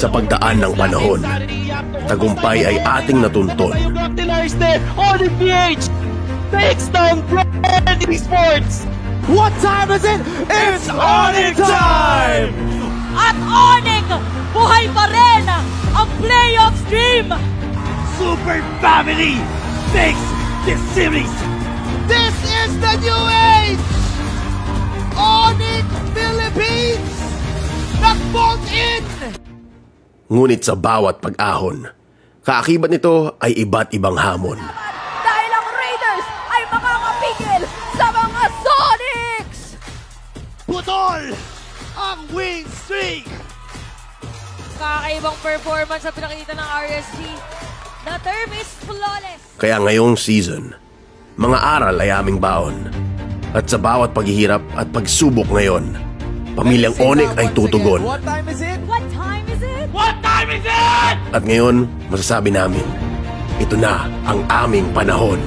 Sa pagdaan ng panahon, tagumpay ay ating natuntun. What time is it? It's Onyx time! At Onyx, buhay pa rin ang playoff stream! Super Family makes this series! This is the new age! Onyx Philippines! Nag-bolt in! Ngunit sa bawat pag-ahon, kaakibat nito ay iba't ibang hamon. Dahil ang Raiders ay makakapigil sa mga Sonics! Putol ang win streak! Kakaibang performance sa pinakita ng RSG. The term is flawless. Kaya ngayong season, mga aral ay aming baon. At sa bawat paghihirap at pagsubok ngayon, pamilyang Onyx ay tutugon. What time is it? What time is it? What time is it? At ngayon, masasabi namin, ito na ang aming panahon.